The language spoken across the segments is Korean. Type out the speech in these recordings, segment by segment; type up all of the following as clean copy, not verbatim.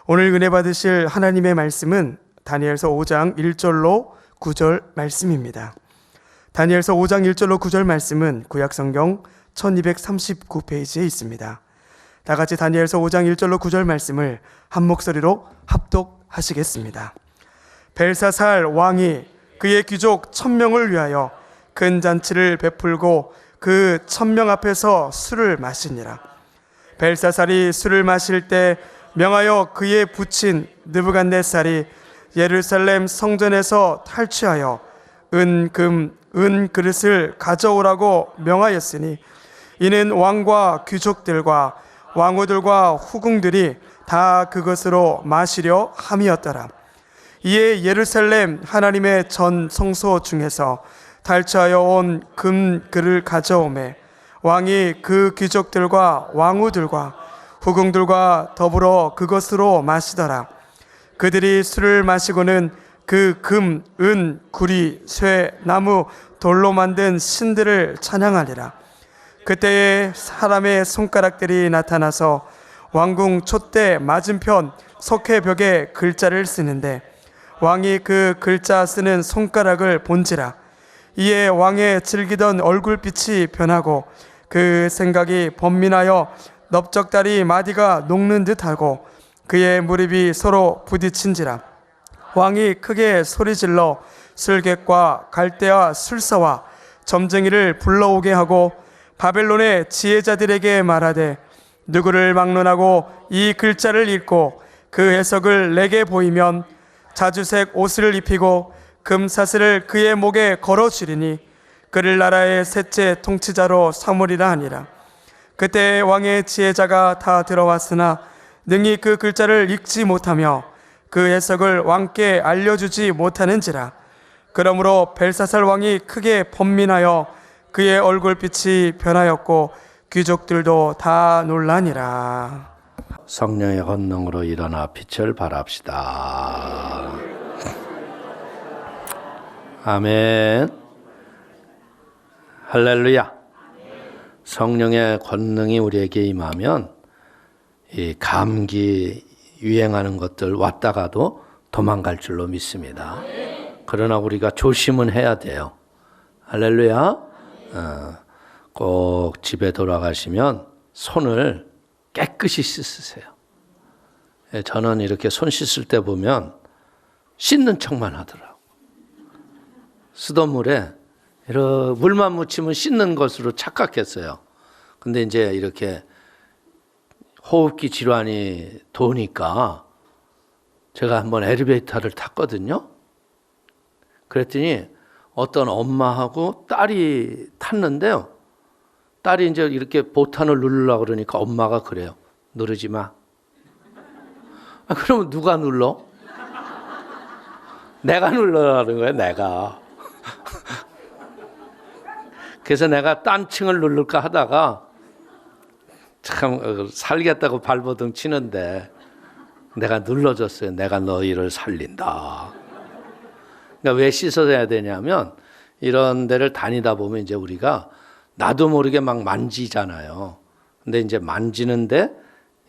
오늘 은혜 받으실 하나님의 말씀은 다니엘서 5장 1절로 9절 말씀입니다. 다니엘서 5장 1절로 9절 말씀은 구약성경 1239페이지에 있습니다. 다 같이 다니엘서 5장 1절로 9절 말씀을 한 목소리로 합독하시겠습니다. 벨사살 왕이 그의 귀족 1000명을 위하여 큰 잔치를 베풀고 그 1000명 앞에서 술을 마시니라. 벨사살이 술을 마실 때 명하여 그의 부친 느부갓네살이 예루살렘 성전에서 탈취하여 은 그릇을 가져오라고 명하였으니 이는 왕과 귀족들과 왕후들과 후궁들이 다 그것으로 마시려 함이었더라. 이에 예루살렘 하나님의 전 성소 중에서 탈취하여 온 금그릇을 가져오매 왕이 그 귀족들과 왕후들과 후궁들과 더불어 그것으로 마시더라. 그들이 술을 마시고는 그 금, 은, 구리, 쇠, 나무, 돌로 만든 신들을 찬양하리라. 그때에 사람의 손가락들이 나타나서 왕궁 촛대 맞은편 석회벽에 글자를 쓰는데 왕이 그 글자 쓰는 손가락을 본지라. 이에 왕의 즐기던 얼굴빛이 변하고 그 생각이 번민하여 넓적다리 마디가 녹는 듯하고 그의 무릎이 서로 부딪힌지라. 왕이 크게 소리질러 술객과 갈대와 술사와 점쟁이를 불러오게 하고 바벨론의 지혜자들에게 말하되 누구를 막론하고 이 글자를 읽고 그 해석을 내게 보이면 자주색 옷을 입히고 금사슬을 그의 목에 걸어주리니 그를 나라의 셋째 통치자로 삼으리라 하니라. 그때 왕의 지혜자가 다 들어왔으나 능히 그 글자를 읽지 못하며 그 해석을 왕께 알려주지 못하는지라. 그러므로 벨사살 왕이 크게 번민하여 그의 얼굴빛이 변하였고 귀족들도 다 놀라니라. 성령의 권능으로 일어나 빛을 발합시다. 아멘. 할렐루야. 성령의 권능이 우리에게 임하면 이 감기 유행하는 것들 왔다가도 도망갈 줄로 믿습니다. 그러나 우리가 조심은 해야 돼요. 할렐루야. 꼭 집에 돌아가시면 손을 깨끗이 씻으세요. 저는 이렇게 손 씻을 때 보면 씻는 척만 하더라고요. 쓰던 물에 이렇게 물만 묻히면 씻는 것으로 착각했어요. 근데 이제 이렇게 호흡기 질환이 도니까 제가 한번 엘리베이터를 탔거든요. 그랬더니 어떤 엄마하고 딸이 탔는데요. 딸이 이제 이렇게 보탄을 누르려고 그러니까 엄마가 그래요. 누르지 마. 그러면 누가 눌러? 내가 눌러라는 거예요, 내가. 그래서 내가 딴 층을 누를까 하다가 참 살겠다고 발버둥 치는데 내가 눌러줬어요. 내가 너희를 살린다. 그러니까 왜 씻어야 되냐면 이런 데를 다니다 보면 이제 우리가 나도 모르게 막 만지잖아요. 근데 이제 만지는데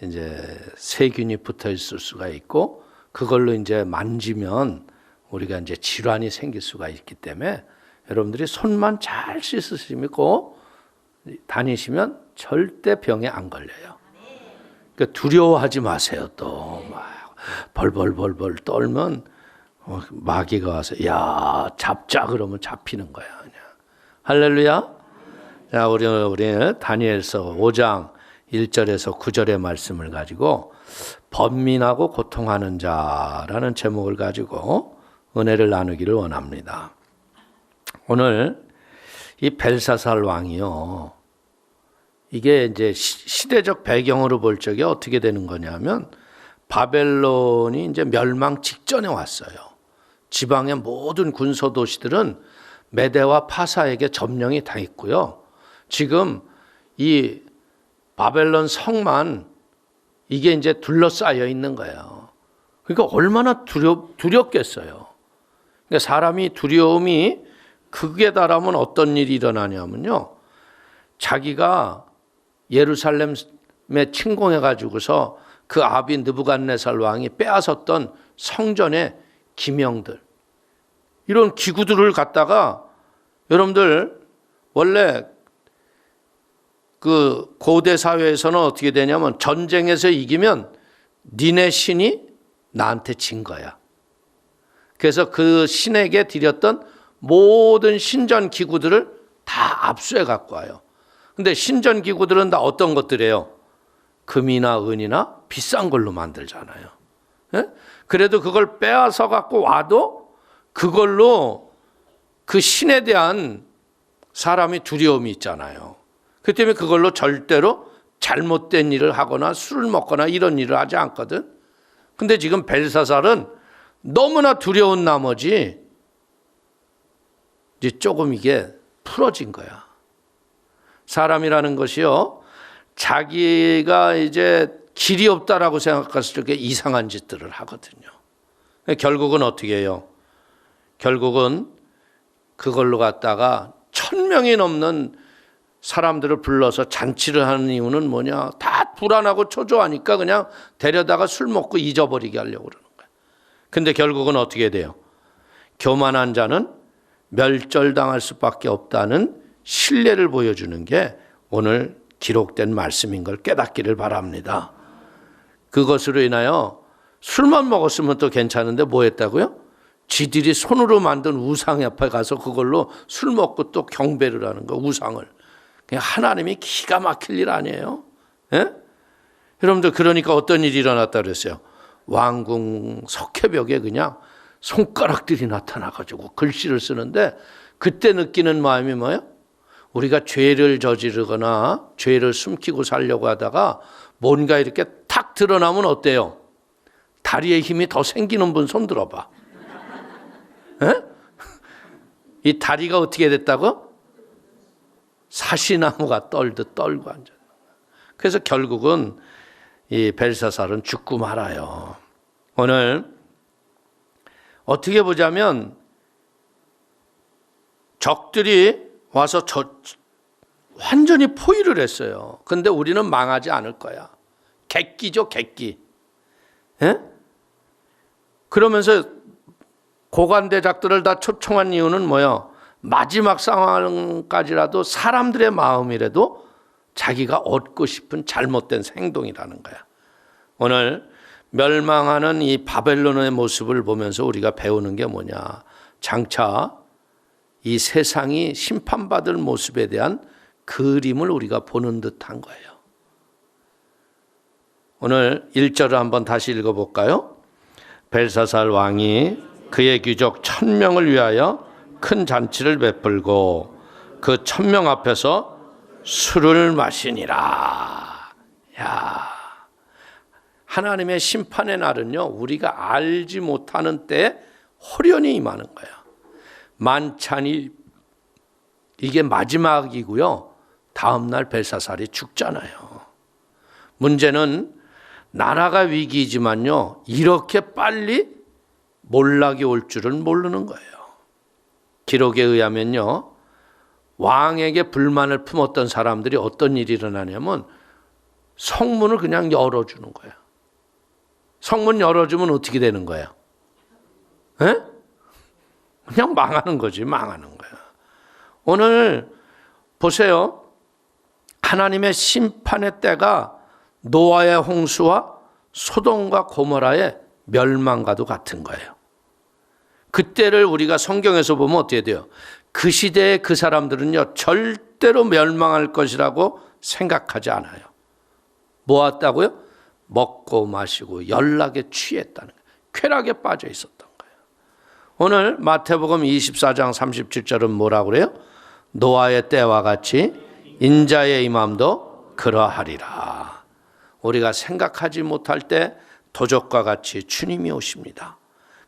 이제 세균이 붙어 있을 수가 있고 그걸로 이제 만지면 우리가 이제 질환이 생길 수가 있기 때문에 여러분들이 손만 잘 씻으시고 다니시면 절대 병에 안 걸려요. 그러니까 두려워하지 마세요. 또 막 벌벌 떨면 마귀가 와서 야 잡자 그러면 잡히는 거야. 그냥. 할렐루야. 자, 우리 다니엘서 5장 1절에서 9절의 말씀을 가지고 번민하고 고통하는 자라는 제목을 가지고 은혜를 나누기를 원합니다. 오늘 이 벨사살 왕이요. 이게 이제 시대적 배경으로 볼 적에 어떻게 되는 거냐면 바벨론이 이제 멸망 직전에 왔어요. 지방의 모든 군소 도시들은 메대와 파사에게 점령이 다 있고요. 지금 이 바벨론 성만 이게 이제 둘러싸여 있는 거예요. 그러니까 얼마나 두렵겠어요. 그러니까 사람이 두려움이 극에 달하면 어떤 일이 일어나냐면요. 자기가 예루살렘에 침공해 가지고서 그 아비 느부갓네살 왕이 빼앗았던 성전의 기명들, 이런 기구들을 갖다가, 여러분들 원래 그 고대 사회에서는 어떻게 되냐면 전쟁에서 이기면 니네 신이 나한테 진 거야. 그래서 그 신에게 드렸던 모든 신전 기구들을 다 압수해 갖고 와요. 근데 신전 기구들은 다 어떤 것들이에요? 금이나 은이나 비싼 걸로 만들잖아요. 예? 그래도 그걸 빼앗아 갖고 와도 그걸로 그 신에 대한 사람이 두려움이 있잖아요. 그 때문에 그걸로 절대로 잘못된 일을 하거나 술을 먹거나 이런 일을 하지 않거든. 근데 지금 벨사살은 너무나 두려운 나머지 이제 조금 이게 풀어진 거야. 사람이라는 것이요, 자기가 이제 길이 없다라고 생각했을 때 이상한 짓들을 하거든요. 결국은 어떻게 해요? 결국은 그걸로 갖다가 1000명이 넘는 사람들을 불러서 잔치를 하는 이유는 뭐냐? 다 불안하고 초조하니까 그냥 데려다가 술 먹고 잊어버리게 하려고 그러는 거야. 근데 결국은 어떻게 돼요? 교만한 자는 멸절당할 수밖에 없다는 신뢰를 보여주는 게 오늘 기록된 말씀인 걸 깨닫기를 바랍니다. 그것으로 인하여 술만 먹었으면 또 괜찮은데 뭐 했다고요? 지들이 손으로 만든 우상 앞에 가서 그걸로 술 먹고 또 경배를 하는 거, 우상을. 그냥 하나님이 기가 막힐 일 아니에요? 예? 여러분들, 그러니까 어떤 일이 일어났다 그랬어요? 왕궁 석회벽에 그냥 손가락들이 나타나가지고 글씨를 쓰는데, 그때 느끼는 마음이 뭐예요? 우리가 죄를 저지르거나 죄를 숨기고 살려고 하다가 뭔가 이렇게 탁 드러나면 어때요? 다리에 힘이 더 생기는 분 손 들어봐. 에? 이 다리가 어떻게 됐다고? 사시나무가 떨듯 떨고 앉아. 그래서 결국은 이 벨사살은 죽고 말아요. 오늘 어떻게 보자면 적들이 와서 완전히 포위를 했어요. 근데 우리는 망하지 않을 거야. 객기죠, 객기. 예? 그러면서 고관대작들을 다 초청한 이유는 뭐예요? 마지막 상황까지라도 사람들의 마음이라도 자기가 얻고 싶은 잘못된 행동이라는 거야. 오늘 멸망하는 이 바벨론의 모습을 보면서 우리가 배우는 게 뭐냐? 장차 이 세상이 심판받을 모습에 대한 그림을 우리가 보는 듯한 거예요. 오늘 1절을 한번 다시 읽어볼까요? 벨사살 왕이 그의 귀족 1000명을 위하여 큰 잔치를 베풀고 그 1000명 앞에서 술을 마시니라. 야, 하나님의 심판의 날은요, 우리가 알지 못하는 때에 호련히 임하는 거야. 만찬이 이게 마지막이고요. 다음 날 벨사살이 죽잖아요. 문제는 나라가 위기이지만요, 이렇게 빨리 몰락이 올 줄은 모르는 거예요. 기록에 의하면요, 왕에게 불만을 품었던 사람들이 어떤 일이 일어나냐면 성문을 그냥 열어주는 거예요. 성문 열어주면 어떻게 되는 거예요? 에? 그냥 망하는 거지, 망하는 거야. 오늘 보세요. 하나님의 심판의 때가 노아의 홍수와 소돔과 고모라의 멸망과도 같은 거예요. 그때를 우리가 성경에서 보면 어떻게 돼요? 그 시대의 그 사람들은요, 절대로 멸망할 것이라고 생각하지 않아요. 뭐 왔다고요? 먹고 마시고 연락에 취했다는 거예요. 쾌락에 빠져 있었던 거예요. 오늘 마태복음 24장 37절은 뭐라고 그래요? 노아의 때와 같이 인자의 임함도 그러하리라. 우리가 생각하지 못할 때 도적과 같이 주님이 오십니다.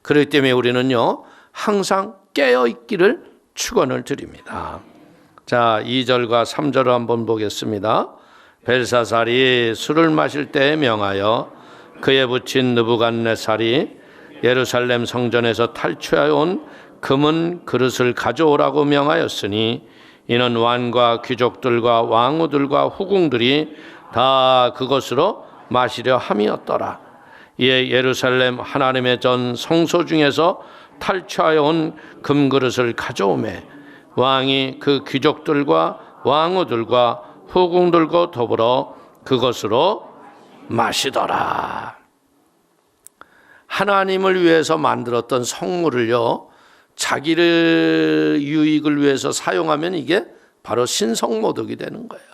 그렇기 때문에 우리는요, 항상 깨어있기를 축원을 드립니다. 자, 2절과 3절을 한번 보겠습니다. 벨사살이 술을 마실 때에 명하여 그에 붙인 느부갓네살이 예루살렘 성전에서 탈취하여 온 금은 그릇을 가져오라고 명하였으니 이는 왕과 귀족들과 왕후들과 후궁들이 다 그것으로 마시려 함이었더라. 이에 예루살렘 하나님의 전 성소 중에서 탈취하여 온 금그릇을 가져오매 왕이 그 귀족들과 왕후들과 후궁들과 더불어 그것으로 마시더라. 하나님을 위해서 만들었던 성물을요, 자기를 유익을 위해서 사용하면 이게 바로 신성모독이 되는 거예요.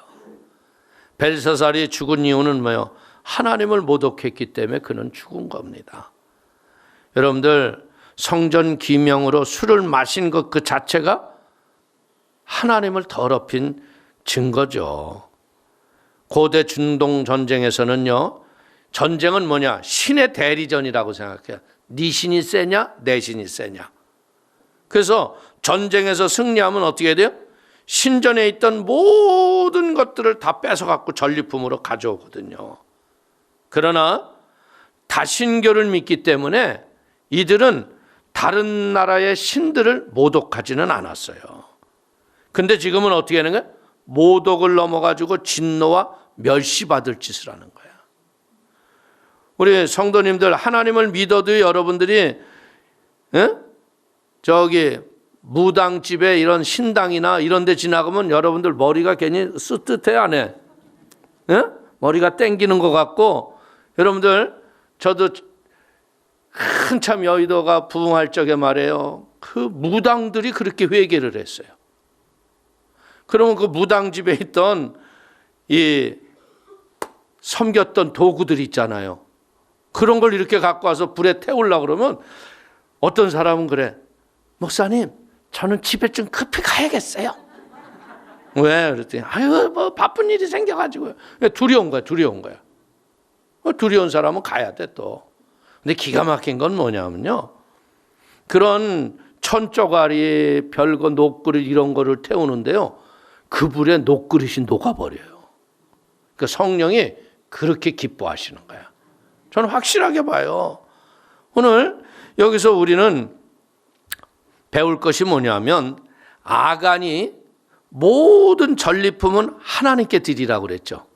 벨사살이 죽은 이유는 뭐예요? 하나님을 모독했기 때문에 그는 죽은 겁니다. 여러분들, 성전 기명으로 술을 마신 것 그 자체가 하나님을 더럽힌 증거죠. 고대 중동 전쟁에서는요, 전쟁은 뭐냐? 신의 대리전이라고 생각해요. 네 신이 세냐? 내 신이 세냐? 그래서 전쟁에서 승리하면 어떻게 돼요? 신전에 있던 모든 것들을 다 뺏어갖고 전리품으로 가져오거든요. 그러나 다신교를 믿기 때문에 이들은 다른 나라의 신들을 모독하지는 않았어요. 근데 지금은 어떻게 하는 거야? 모독을 넘어가지고 진노와 멸시받을 짓을 하는 거야. 우리 성도님들, 하나님을 믿어도 여러분들이 저기 무당집에 이런 신당이나 이런 데 지나가면 여러분들 머리가 괜히 쓰뜻해 안 해? 머리가 땡기는 것 같고, 여러분들, 저도 한참 여의도가 부흥할 적에 말이에요, 그 무당들이 그렇게 회개를 했어요. 그러면 그 무당집에 있던 이 섬겼던 도구들 있잖아요. 그런 걸 이렇게 갖고 와서 불에 태우려고 그러면 어떤 사람은 그래, 목사님, 저는 집에 좀 급히 가야겠어요. 왜? 그랬더니 아유, 뭐 바쁜 일이 생겨가지고요. 두려운 거야. 두려운 사람은 가야 돼 또. 근데 기가 막힌 건 뭐냐면요, 그런 천조가리, 별거, 녹그릇 이런 거를 태우는데요, 그 불에 녹그릇이 녹아버려요. 그 성령이 그렇게 기뻐하시는 거야. 저는 확실하게 봐요. 오늘 여기서 우리는 배울 것이 뭐냐면, 아간이 모든 전리품은 하나님께 드리라고 그랬죠.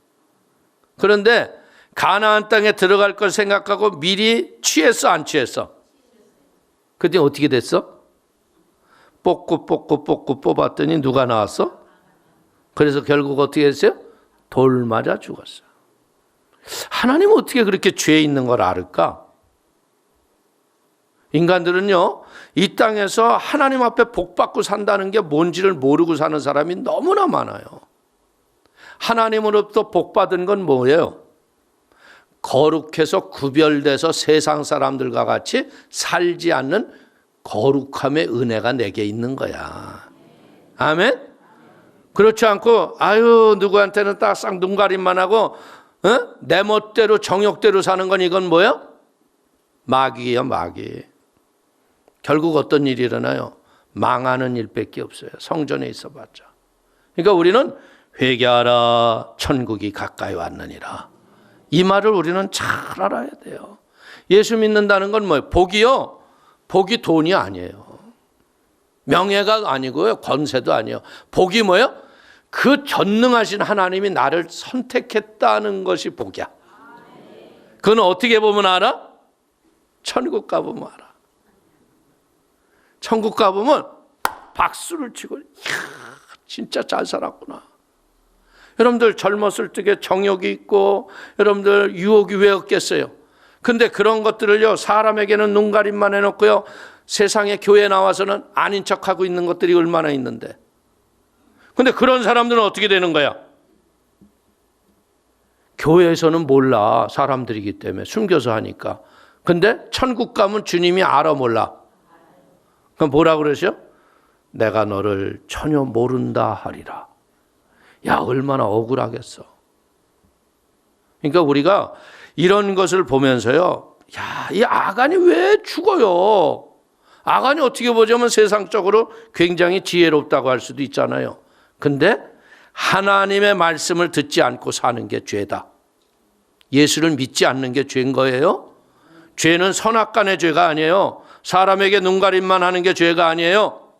그런데 가나안 땅에 들어갈 걸 생각하고 미리 취했어, 안 취했어? 그때 어떻게 됐어? 뽑고 뽑았더니 누가 나왔어? 그래서 결국 어떻게 했어요? 돌 맞아 죽었어요. 하나님은 어떻게 그렇게 죄 있는 걸 알을까? 인간들은요, 이 땅에서 하나님 앞에 복 받고 산다는 게 뭔지를 모르고 사는 사람이 너무나 많아요. 하나님으로부터 복 받은 건 뭐예요? 거룩해서 구별돼서 세상 사람들과 같이 살지 않는 거룩함의 은혜가 내게 있는 거야. 아멘? 그렇지 않고 아유, 누구한테는 딱싹 눈가림만 하고 내 멋대로 정욕대로 사는 건 이건 뭐예요? 마귀예요, 마귀. 결국 어떤 일이 일어나요? 망하는 일밖에 없어요. 성전에 있어봤자. 그러니까 우리는 회개하라, 천국이 가까이 왔느니라. 이 말을 우리는 잘 알아야 돼요. 예수 믿는다는 건 뭐예요? 복이요. 복이 돈이 아니에요. 명예가 아니고요. 권세도 아니에요. 복이 뭐예요? 그 전능하신 하나님이 나를 선택했다는 것이 복이야. 그건 어떻게 보면 알아? 천국 가보면 알아. 천국 가보면 박수를 치고, 이야, 진짜 잘 살았구나. 여러분들 젊었을 적에 정욕이 있고, 여러분들 유혹이 왜 없겠어요? 근데 그런 것들을요, 사람에게는 눈가림만 해놓고요, 세상에 교회 나와서는 아닌 척하고 있는 것들이 얼마나 있는데. 근데 그런 사람들은 어떻게 되는 거야? 교회에서는 몰라, 사람들이기 때문에 숨겨서 하니까. 근데 천국 가면 주님이 알아, 몰라? 그럼 뭐라 그러셔? 내가 너를 전혀 모른다 하리라. 야, 얼마나 억울하겠어. 그러니까 우리가 이런 것을 보면서요, 야, 이 아간이 왜 죽어요? 아간이 어떻게 보자면 세상적으로 굉장히 지혜롭다고 할 수도 있잖아요. 근데 하나님의 말씀을 듣지 않고 사는 게 죄다. 예수를 믿지 않는 게 죄인 거예요. 죄는 선악간의 죄가 아니에요. 사람에게 눈가림만 하는 게 죄가 아니에요.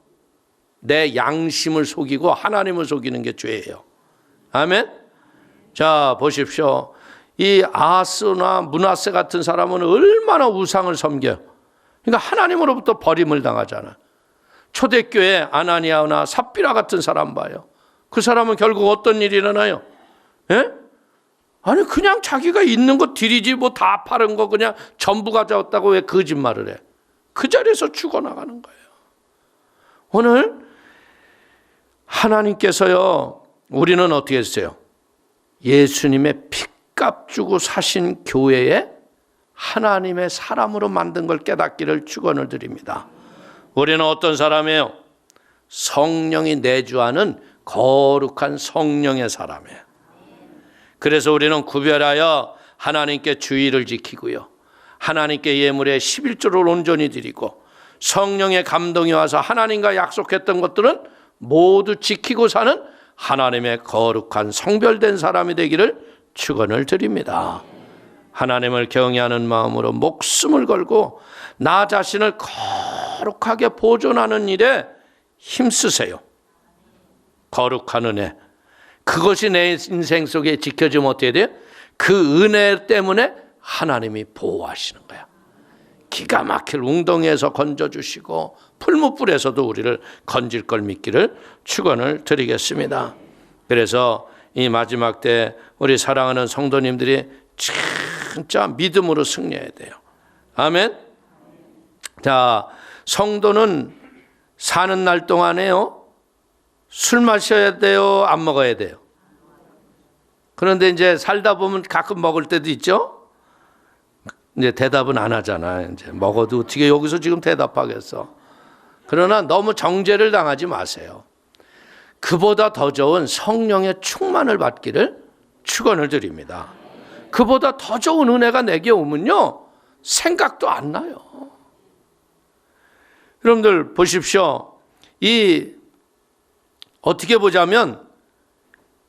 내 양심을 속이고 하나님을 속이는 게 죄예요. 아멘? 자, 보십시오. 이 아하스나 므낫세 같은 사람은 얼마나 우상을 섬겨요. 그러니까 하나님으로부터 버림을 당하잖아요. 초대교회 아나니아나 삽비라 같은 사람 봐요. 그 사람은 결국 어떤 일이 일어나요? 예? 아니 그냥 자기가 있는 거 드리지 뭐 다 파는 거 그냥 전부 가져왔다고 왜 거짓말을 해? 그 자리에서 죽어나가는 거예요. 오늘 하나님께서요, 우리는 어떻게 했어요? 예수님의 핏값 주고 사신 교회에 하나님의 사람으로 만든 걸 깨닫기를 축원을 드립니다. 우리는 어떤 사람이에요? 성령이 내주하는 거룩한 성령의 사람이에요. 그래서 우리는 구별하여 하나님께 주의를 지키고요, 하나님께 예물에 11조를 온전히 드리고 성령의 감동이 와서 하나님과 약속했던 것들은 모두 지키고 사는 하나님의 거룩한 성별된 사람이 되기를 축원을 드립니다. 하나님을 경외하는 마음으로 목숨을 걸고 나 자신을 거룩하게 보존하는 일에 힘쓰세요. 거룩한 은혜, 그것이 내 인생 속에 지켜지면 어떻게 돼요? 그 은혜 때문에 하나님이 보호하시는 거야. 기가 막힐 웅덩이에서 건져주시고 풀무불에서도 우리를 건질 걸 믿기를 축원을 드리겠습니다. 그래서 이 마지막 때 우리 사랑하는 성도님들이 진짜 믿음으로 승리해야 돼요. 아멘. 자, 성도는 사는 날 동안에요, 술 마셔야 돼요, 안 먹어야 돼요? 그런데 이제 살다 보면 가끔 먹을 때도 있죠. 이제 대답은 안 하잖아. 이제 먹어도 어떻게 여기서 지금 대답하겠어. 그러나 너무 정죄를 당하지 마세요. 그보다 더 좋은 성령의 충만을 받기를 축원을 드립니다. 그보다 더 좋은 은혜가 내게 오면요, 생각도 안 나요. 여러분들 보십시오. 이 어떻게 보자면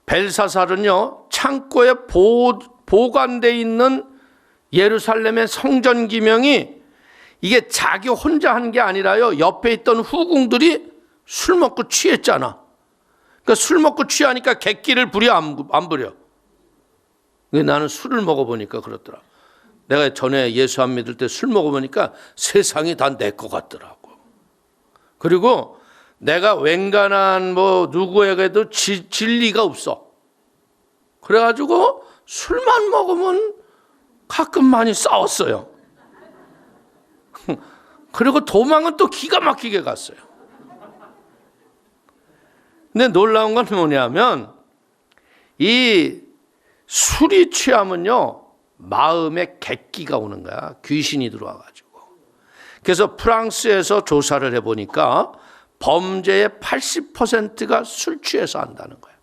벨사살은요, 창고에 보관되어 있는 예루살렘의 성전 기명이 이게 자기 혼자 한 게 아니라요, 옆에 있던 후궁들이 술 먹고 취했잖아. 그러니까 술 먹고 취하니까 객기를 부려 안 부려? 나는 술을 먹어보니까 그렇더라. 내가 전에 예수 안 믿을 때 술 먹어보니까 세상이 다 내 것 같더라고. 그리고 내가 웬간한 뭐 누구에게도 질 리가 없어. 그래가지고 술만 먹으면 가끔 많이 싸웠어요. 그리고 도망은 또 기가 막히게 갔어요. 근데 놀라운 건 뭐냐면 이 술이 취하면요, 마음에 객기가 오는 거야. 귀신이 들어와가지고. 그래서 프랑스에서 조사를 해보니까 범죄의 80%가 술 취해서 한다는 거예요.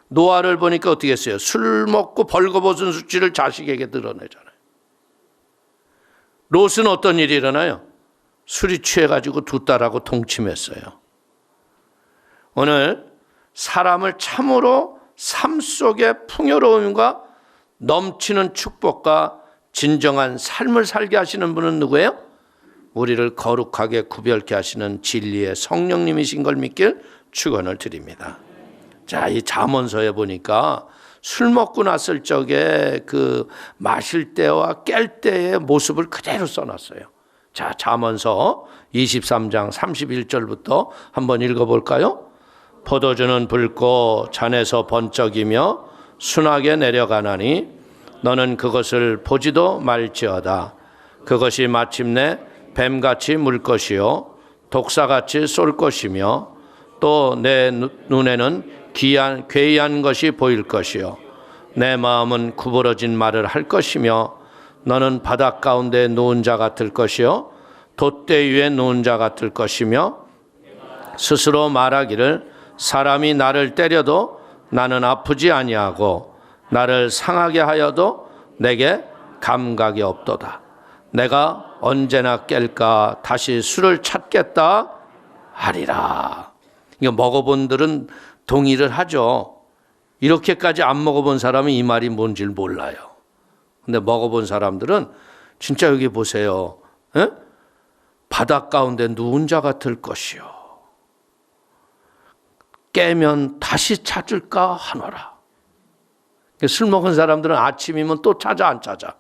노아를 보니까 어떻게 했어요? 술 먹고 벌거벗은 수치를 자식에게 드러내잖아요. 롯은 어떤 일이 일어나요? 술이 취해가지고 두 딸하고 동침했어요. 오늘 사람을 참으로 삶 속의 풍요로움과 넘치는 축복과 진정한 삶을 살게 하시는 분은 누구예요? 우리를 거룩하게 구별케 하시는 진리의 성령님이신 걸 믿길 축원을 드립니다. 자, 이 잠언서에 보니까 술 먹고 났을 적에 그 마실 때와 깰 때의 모습을 그대로 써놨어요. 자, 잠언서 23장 31절부터 한번 읽어볼까요? 포도주는 붉고 잔에서 번쩍이며 순하게 내려가나니 너는 그것을 보지도 말지어다. 그것이 마침내 뱀같이 물 것이요 독사같이 쏠 것이며 또 내 눈에는 괴이한 것이 보일 것이요 내 마음은 구부러진 말을 할 것이며 너는 바닷 가운데 누운 자 같을 것이요 돛대 위에 누운 자 같을 것이며 스스로 말하기를 사람이 나를 때려도 나는 아프지 아니하고 나를 상하게 하여도 내게 감각이 없도다. 내가 언제나 깰까 다시 술을 찾겠다 하리라. 이거 먹어본들은 동의를 하죠. 이렇게까지 안 먹어본 사람은 이 말이 뭔지 몰라요. 근데 먹어본 사람들은 진짜 여기 보세요. 에? 바닷 가운데 누운 자 같을 것이요 깨면 다시 찾을까 하노라. 술 먹은 사람들은 아침이면 또 찾아 안 찾아?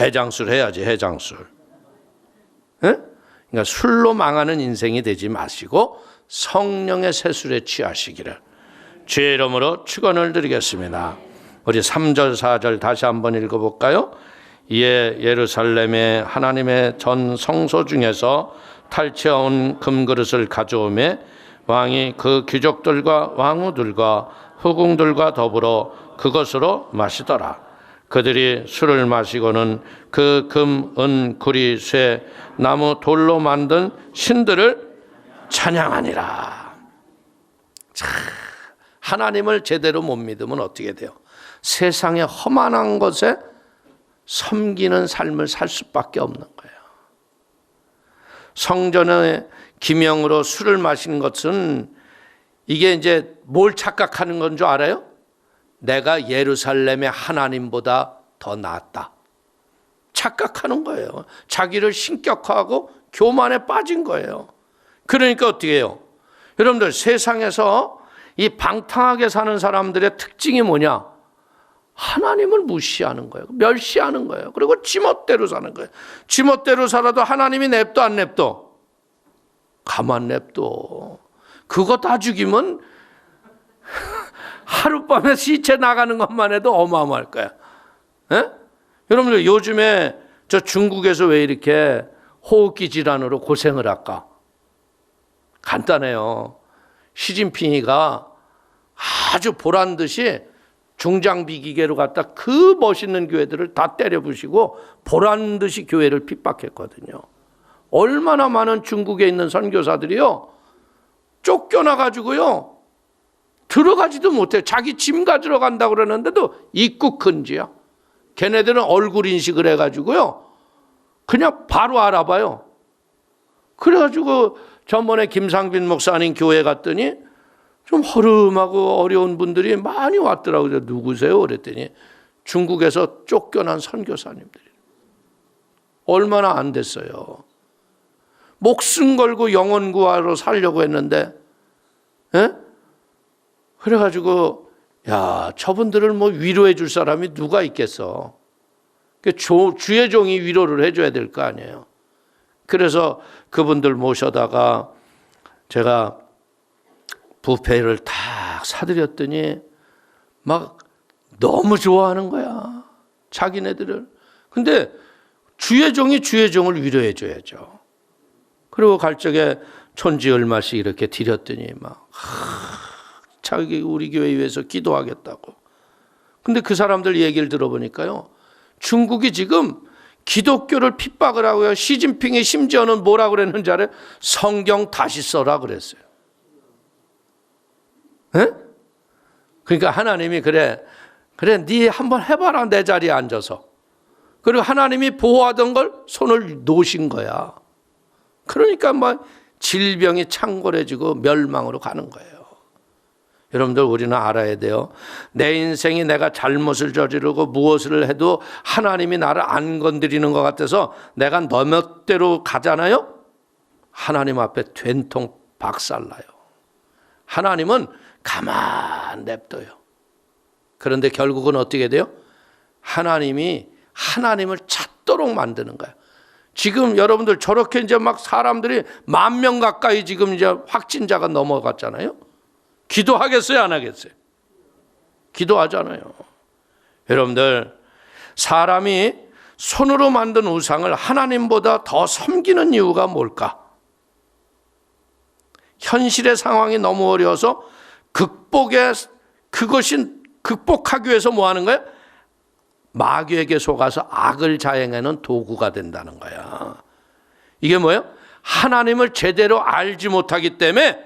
해장술 해야지, 해장술. 예? 그러니까 술로 망하는 인생이 되지 마시고 성령의 세술에 취하시기를 주의 이름으로 축원을 드리겠습니다. 우리 3절 4절 다시 한번 읽어볼까요? 이에 예루살렘에 하나님의 전 성소 중에서 탈취해온 금그릇을 가져오매 왕이 그 귀족들과 왕후들과 후궁들과 더불어 그것으로 마시더라. 그들이 술을 마시고는 그 금, 은, 구리, 쇠, 나무, 돌로 만든 신들을 찬양하니라. 자, 하나님을 제대로 못 믿으면 어떻게 돼요? 세상에 험한한 것에 섬기는 삶을 살 수밖에 없는 거예요. 성전의 기명으로 술을 마시는 것은 이게 이제 뭘 착각하는 건 줄 알아요? 내가 예루살렘의 하나님보다 더 낫다. 착각하는 거예요. 자기를 신격화하고 교만에 빠진 거예요. 그러니까 어떻게 해요? 여러분들 세상에서 이 방탕하게 사는 사람들의 특징이 뭐냐? 하나님을 무시하는 거예요. 멸시하는 거예요. 그리고 지멋대로 사는 거예요. 지멋대로 살아도 하나님이 냅둬 안 냅둬? 가만 냅둬. 그거 다 죽이면 하룻밤에 시체 나가는 것만 해도 어마어마할 거야. 에? 여러분들 요즘에 저 중국에서 왜 이렇게 호흡기 질환으로 고생을 할까? 간단해요. 시진핑이가 아주 보란 듯이 중장비 기계로 갖다 그 멋있는 교회들을 다 때려 부시고 보란 듯이 교회를 핍박했거든요. 얼마나 많은 중국에 있는 선교사들이요 쫓겨나 가지고요 들어가지도 못해요. 자기 짐 가지러 간다고 그러는데도 입국 금지야. 걔네들은 얼굴 인식을 해가지고요 그냥 바로 알아봐요. 그래가지고 전번에 김상빈 목사님 교회 갔더니 좀 허름하고 어려운 분들이 많이 왔더라고요. 누구세요? 그랬더니 중국에서 쫓겨난 선교사님들이. 얼마나 안 됐어요. 목숨 걸고 영혼 구하러 살려고 했는데, 에? 그래가지고 야 저분들을 뭐 위로해 줄 사람이 누가 있겠어. 주의 종이 위로를 해줘야 될 거 아니에요. 그래서 그분들 모셔다가 제가 뷔페를 탁 사드렸더니 막 너무 좋아하는 거야. 자기네들을. 근데 주의 종이 주의 종을 위로해 줘야죠. 그리고 갈 적에 촌지 얼마씩 이렇게 드렸더니 막 자기 우리 교회 위해서 기도하겠다고. 근데 그 사람들 얘기를 들어보니까요. 중국이 지금 기독교를 핍박을 하고요. 시진핑이 심지어는 뭐라고 그랬는지 알아요? 성경 다시 써라 그랬어요. 에? 그러니까 하나님이 그래 네 한번 해봐라 내 자리에 앉아서. 그리고 하나님이 보호하던 걸 손을 놓으신 거야. 그러니까 막 질병이 창궐해지고 멸망으로 가는 거예요. 여러분들 우리는 알아야 돼요. 내 인생이 내가 잘못을 저지르고 무엇을 해도 하나님이 나를 안 건드리는 것 같아서 내가 너 멋대로 가잖아요. 하나님 앞에 된통 박살나요. 하나님은 가만 냅둬요. 그런데 결국은 어떻게 돼요? 하나님이 하나님을 찾도록 만드는 거예요. 지금 여러분들 저렇게 이제 막 사람들이 10,000명 가까이 지금 이제 확진자가 넘어갔잖아요. 기도하겠어요? 안 하겠어요? 기도하잖아요. 여러분들 사람이 손으로 만든 우상을 하나님보다 더 섬기는 이유가 뭘까? 현실의 상황이 너무 어려워서 극복하기 위해서 뭐 하는 거예요? 마귀에게 속아서 악을 자행하는 도구가 된다는 거야. 이게 뭐예요? 하나님을 제대로 알지 못하기 때문에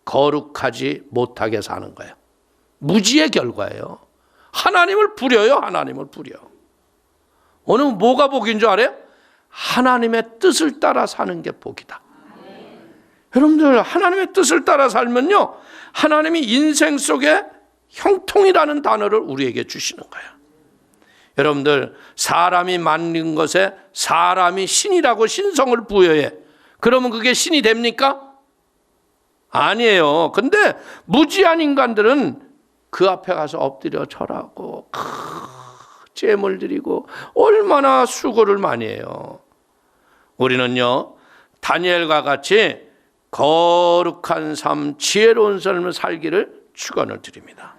거룩하지 못하게 사는 거예요. 무지의 결과예요. 하나님을 부려요. 하나님을 부려. 오늘 뭐가 복인 줄 알아요? 하나님의 뜻을 따라 사는 게 복이다. 여러분들 하나님의 뜻을 따라 살면요 하나님이 인생 속에 형통이라는 단어를 우리에게 주시는 거예요. 여러분들 사람이 만든 것에 사람이 신이라고 신성을 부여해. 그러면 그게 신이 됩니까? 아니에요. 근데 무지한 인간들은 그 앞에 가서 엎드려 절하고 제물 드리고 얼마나 수고를 많이 해요. 우리는요, 다니엘과 같이 거룩한 삶, 지혜로운 삶을 살기를 축원을 드립니다.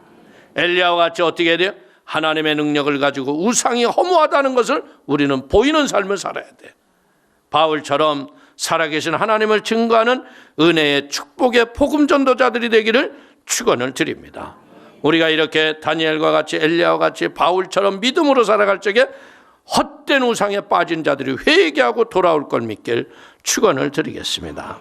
엘리야와 같이 어떻게 해야 돼요? 하나님의 능력을 가지고 우상이 허무하다는 것을 우리는 보이는 삶을 살아야 돼. 바울처럼 살아계신 하나님을 증거하는 은혜의 축복의 복음 전도자들이 되기를 축원을 드립니다. 우리가 이렇게 다니엘과 같이 엘리야와 같이 바울처럼 믿음으로 살아갈 적에 헛된 우상에 빠진 자들이 회개하고 돌아올 걸 믿길 축원을 드리겠습니다.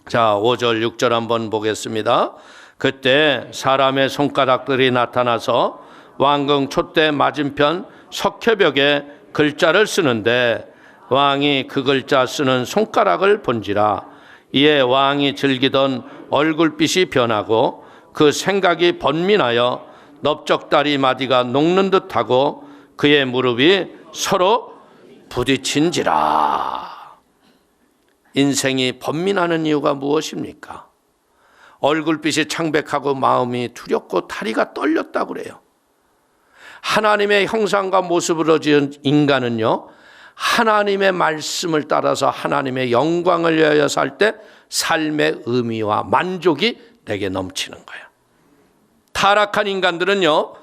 자, 5절 6절 한번 보겠습니다. 그때 사람의 손가락들이 나타나서 왕궁 촛대 맞은편 석회벽에 글자를 쓰는데 왕이 그 글자 쓰는 손가락을 본지라. 이에 왕이 즐기던 얼굴빛이 변하고 그 생각이 번민하여 넓적다리 마디가 녹는 듯하고 그의 무릎이 서로 부딪힌지라. 인생이 번민하는 이유가 무엇입니까? 얼굴빛이 창백하고 마음이 두렵고 다리가 떨렸다고 그래요. 하나님의 형상과 모습으로 지은 인간은요, 하나님의 말씀을 따라서 하나님의 영광을 위하여 살 때 삶의 의미와 만족이 내게 넘치는 거예요. 타락한 인간들은요,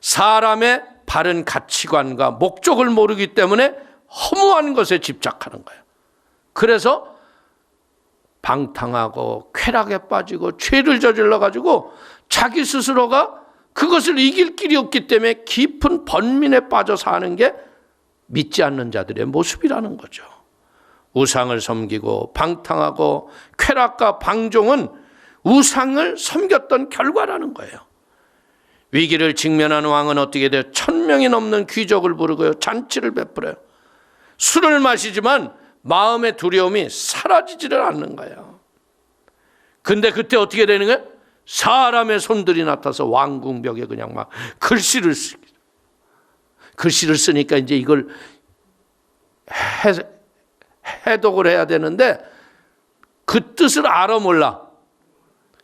사람의 바른 가치관과 목적을 모르기 때문에 허무한 것에 집착하는 거예요. 그래서 방탕하고 쾌락에 빠지고 죄를 저질러 가지고 자기 스스로가 그것을 이길 길이 없기 때문에 깊은 번민에 빠져 사는 게 믿지 않는 자들의 모습이라는 거죠. 우상을 섬기고 방탕하고 쾌락과 방종은 우상을 섬겼던 결과라는 거예요. 위기를 직면한 왕은 어떻게 돼요? 1000명이 넘는 귀족을 부르고요, 잔치를 베풀어요. 술을 마시지만 마음의 두려움이 사라지지를 않는 거예요. 근데 그때 어떻게 되는 거예요? 사람의 손들이 나타나서 왕궁벽에 그냥 막 글씨를 쓰니까 이제 이걸 해독을 해야 되는데 그 뜻을 알아 몰라.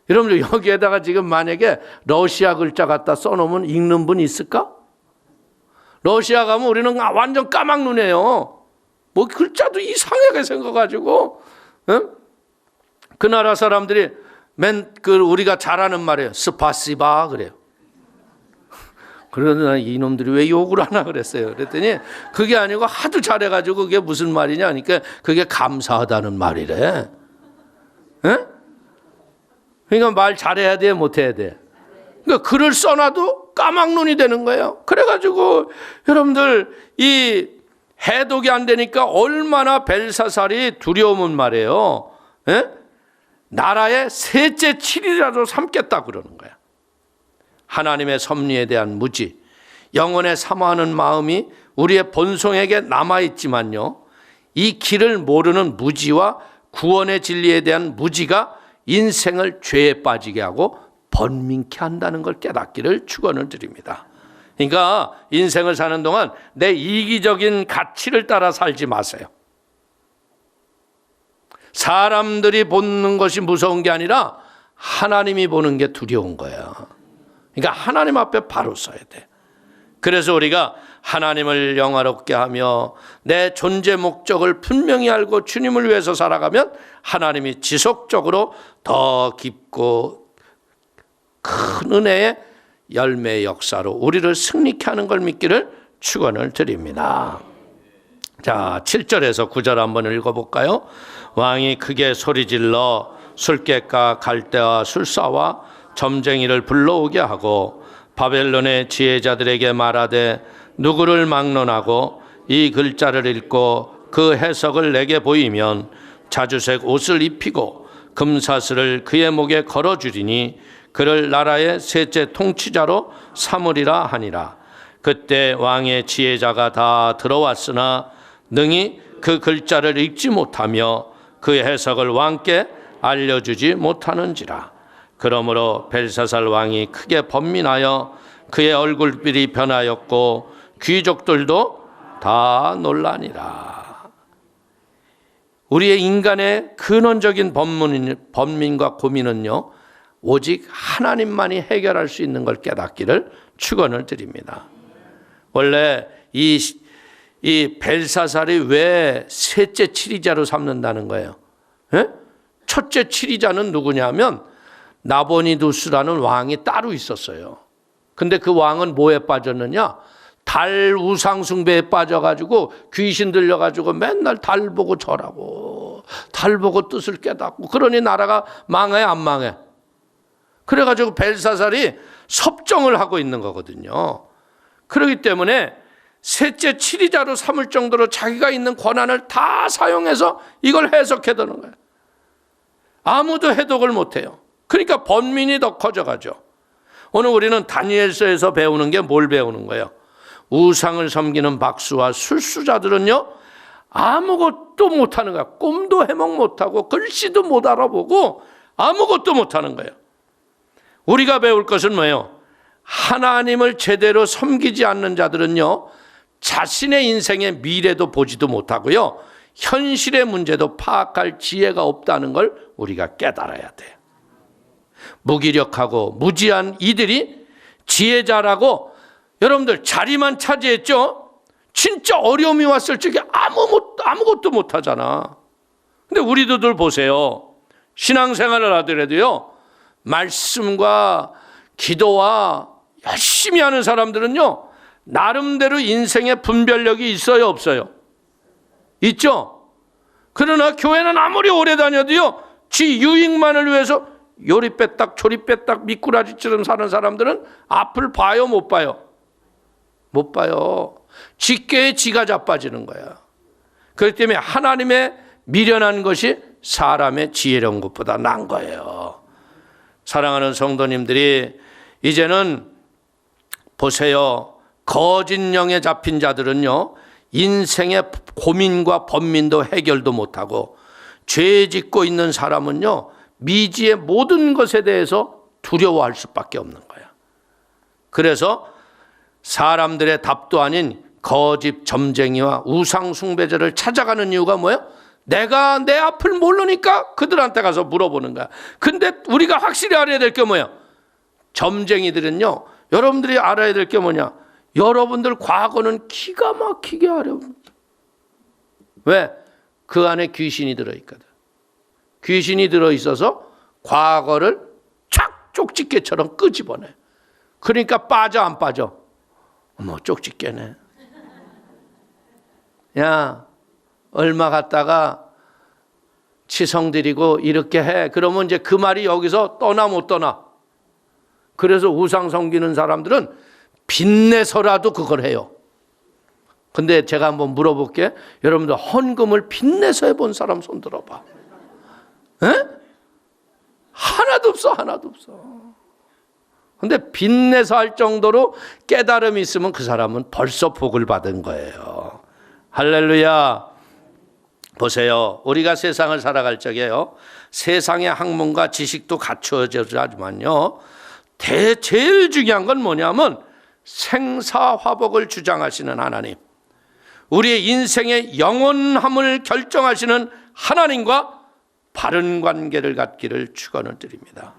여러분들 여기에다가 지금 만약에 러시아 글자 갖다 써놓으면 읽는 분 있을까? 러시아 가면 우리는 완전 까막눈이에요. 뭐 글자도 이상하게 생겨가지고, 응? 그 나라 사람들이 우리가 잘하는 말이에요. 스파시바 그래요. 그러나 이놈들이 왜 욕을 하나 그랬어요. 그랬더니 그게 아니고 하도 잘해가지고 그게 무슨 말이냐 하니까 그게 감사하다는 말이래. 응? 그러니까 말 잘해야 돼, 못해야 돼. 그러니까 글을 써놔도 까막눈이 되는 거예요. 그래가지고 여러분들 이 해독이 안 되니까 얼마나 벨사살이 두려우면 말이에요. 에? 나라의 셋째 7이라도 삼겠다 그러는 거야. 하나님의 섭리에 대한 무지, 영혼에 사모하는 마음이 우리의 본성에게 남아있지만요, 이 길을 모르는 무지와 구원의 진리에 대한 무지가 인생을 죄에 빠지게 하고 번민케 한다는 걸 깨닫기를 축원을 드립니다. 그러니까 인생을 사는 동안 내 이기적인 가치를 따라 살지 마세요. 사람들이 보는 것이 무서운 게 아니라 하나님이 보는 게 두려운 거예요. 그러니까 하나님 앞에 바로 서야 돼. 그래서 우리가 하나님을 영화롭게 하며 내 존재 목적을 분명히 알고 주님을 위해서 살아가면 하나님이 지속적으로 더 깊고 큰 은혜의 열매의 역사로 우리를 승리케 하는 걸 믿기를 축원을 드립니다. 자, 7절에서 9절 한번 읽어볼까요? 왕이 크게 소리질러 술객과 갈대와 술사와 점쟁이를 불러오게 하고 바벨론의 지혜자들에게 말하되 누구를 막론하고 이 글자를 읽고 그 해석을 내게 보이면 자주색 옷을 입히고 금사슬을 그의 목에 걸어주리니 그를 나라의 셋째 통치자로 삼으리라 하니라. 그때 왕의 지혜자가 다 들어왔으나 능히 그 글자를 읽지 못하며 그 해석을 왕께 알려주지 못하는지라. 그러므로 벨사살 왕이 크게 번민하여 그의 얼굴빛이 변하였고 귀족들도 다 놀라니라. 우리의 인간의 근원적인 번민과 고민은요, 오직 하나님만이 해결할 수 있는 걸 깨닫기를 축원을 드립니다. 원래 이 벨사살이 왜 셋째 치리자로 삼는다는 거예요? 예? 첫째 치리자는 누구냐면 나보니두스라는 왕이 따로 있었어요. 근데 그 왕은 뭐에 빠졌느냐? 달 우상 숭배에 빠져가지고 귀신 들려가지고 맨날 달 보고 절하고 달 보고 뜻을 깨닫고, 그러니 나라가 망해 안 망해? 그래가지고 벨사살이 섭정을 하고 있는 거거든요. 그렇기 때문에 셋째 치리자로 삼을 정도로 자기가 있는 권한을 다 사용해서 이걸 해석해두는 거예요. 아무도 해독을 못해요. 그러니까 번민이 더 커져가죠. 오늘 우리는 다니엘서에서 배우는 게 뭘 배우는 거예요? 우상을 섬기는 박수와 술수자들은요, 아무것도 못하는 거야. 꿈도 해몽 못하고 글씨도 못 알아보고 아무것도 못하는 거예요. 우리가 배울 것은 뭐예요? 하나님을 제대로 섬기지 않는 자들은요, 자신의 인생의 미래도 보지도 못하고요, 현실의 문제도 파악할 지혜가 없다는 걸 우리가 깨달아야 돼요. 무기력하고 무지한 이들이 지혜자라고 여러분들 자리만 차지했죠? 진짜 어려움이 왔을 적에 아무것도 못하잖아. 근데 우리들 보세요. 신앙생활을 하더라도요, 말씀과 기도와 열심히 하는 사람들은요, 나름대로 인생의 분별력이 있어요, 없어요? 있죠? 그러나 교회는 아무리 오래 다녀도요, 지 유익만을 위해서 요리 빼딱 조리 빼딱 미꾸라지처럼 사는 사람들은 앞을 봐요, 못 봐요? 못 봐요. 지께에 지가 자빠지는 거야. 그렇기 때문에 하나님의 미련한 것이 사람의 지혜로운 것보다 나은 거예요. 사랑하는 성도님들이, 이제는 보세요. 거짓 영에 잡힌 자들은요, 인생의 고민과 번민도 해결도 못하고, 죄 짓고 있는 사람은요, 미지의 모든 것에 대해서 두려워할 수밖에 없는 거야. 그래서 사람들의 답도 아닌 거짓 점쟁이와 우상 숭배자를 찾아가는 이유가 뭐예요? 내가 내 앞을 모르니까 그들한테 가서 물어보는 거야. 근데 우리가 확실히 알아야 될 게 뭐예요? 점쟁이들은요, 여러분들이 알아야 될 게 뭐냐? 여러분들 과거는 기가 막히게 알아요. 왜? 그 안에 귀신이 들어있거든. 귀신이 들어있어서 과거를 쫙 쪽집게처럼 끄집어내. 그러니까 빠져 안 빠져? 어머, 쪽집게네. 야, 얼마 갔다가 치성 드리고 이렇게 해. 그러면 이제 그 말이 여기서 떠나 못 떠나. 그래서 우상 섬기는 사람들은 빚내서라도 그걸 해요. 근데 제가 한번 물어볼게. 여러분들 헌금을 빚내서 해본 사람 손 들어봐. 에? 하나도 없어, 하나도 없어. 근데 빚내서 할 정도로 깨달음이 있으면 그 사람은 벌써 복을 받은 거예요. 할렐루야. 보세요. 우리가 세상을 살아갈 적에요, 세상의 학문과 지식도 갖추어져야지만요, 제일 중요한 건 뭐냐면 생사화복을 주장하시는 하나님, 우리의 인생의 영원함을 결정하시는 하나님과 바른 관계를 갖기를 축원을 드립니다.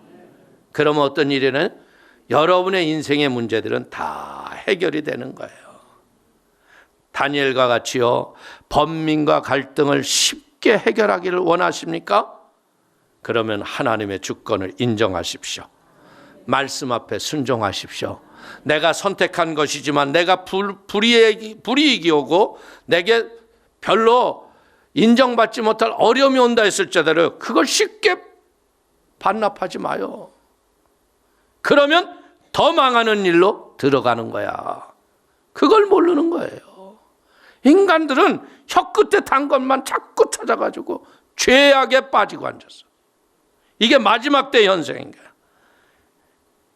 그러면 어떤 일에는 여러분의 인생의 문제들은 다 해결이 되는 거예요. 다니엘과 같이요, 번민과 갈등을 쉽게 해결하기를 원하십니까? 그러면 하나님의 주권을 인정하십시오. 말씀 앞에 순종하십시오. 내가 선택한 것이지만 내가 불이익이 오고 내게 별로 인정받지 못할 어려움이 온다 했을 때대로 그걸 쉽게 반납하지 마요. 그러면 더 망하는 일로 들어가는 거야. 그걸 모르는 거예요. 인간들은 혀끝에 단 것만 자꾸 찾아가지고 죄악에 빠지고 앉았어. 이게 마지막 때 현생인 거야.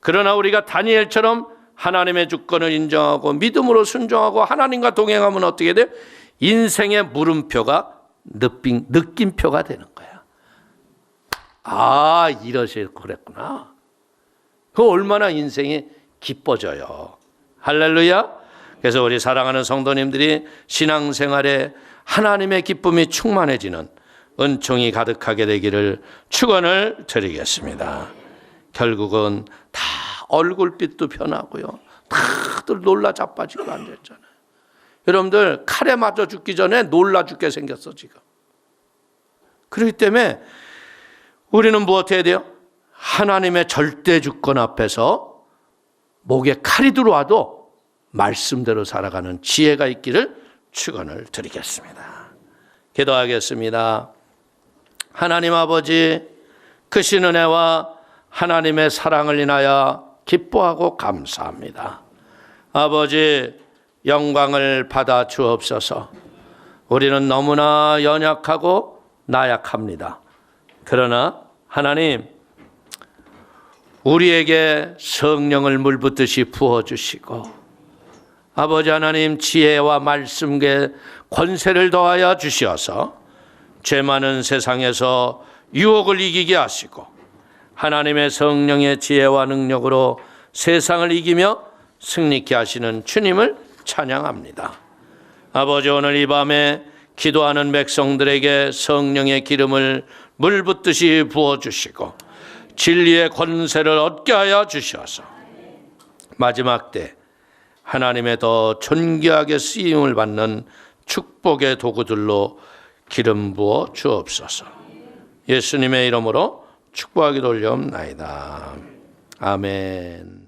그러나 우리가 다니엘처럼 하나님의 주권을 인정하고 믿음으로 순종하고 하나님과 동행하면 어떻게 돼? 인생의 물음표가 느낌표가 되는 거야. 아, 이러실 그랬구나. 그 얼마나 인생이 기뻐져요. 할렐루야. 그래서 우리 사랑하는 성도님들이 신앙생활에 하나님의 기쁨이 충만해지는 은총이 가득하게 되기를 축원을 드리겠습니다. 결국은 다 얼굴빛도 변하고요. 다들 놀라 자빠지고 앉았잖아요. 여러분들 칼에 맞아 죽기 전에 놀라 죽게 생겼어 지금. 그렇기 때문에 우리는 무엇 해야 돼요? 하나님의 절대 주권 앞에서 목에 칼이 들어와도 말씀대로 살아가는 지혜가 있기를 축원을 드리겠습니다. 기도하겠습니다. 하나님 아버지, 크신 은혜와 하나님의 사랑을 인하여 기뻐하고 감사합니다. 아버지, 영광을 받아 주옵소서. 우리는 너무나 연약하고 나약합니다. 그러나 하나님, 우리에게 성령을 물붓듯이 부어주시고 아버지 하나님 지혜와 말씀에 권세를 더하여 주시어서 죄 많은 세상에서 유혹을 이기게 하시고 하나님의 성령의 지혜와 능력으로 세상을 이기며 승리케 하시는 주님을 찬양합니다. 아버지, 오늘 이 밤에 기도하는 백성들에게 성령의 기름을 물붓듯이 부어주시고 진리의 권세를 얻게 하여 주셔서 마지막 때 하나님의 더 존귀하게 쓰임을 받는 축복의 도구들로 기름 부어 주옵소서. 예수님의 이름으로 축복하기를 올려옵나이다. 아멘.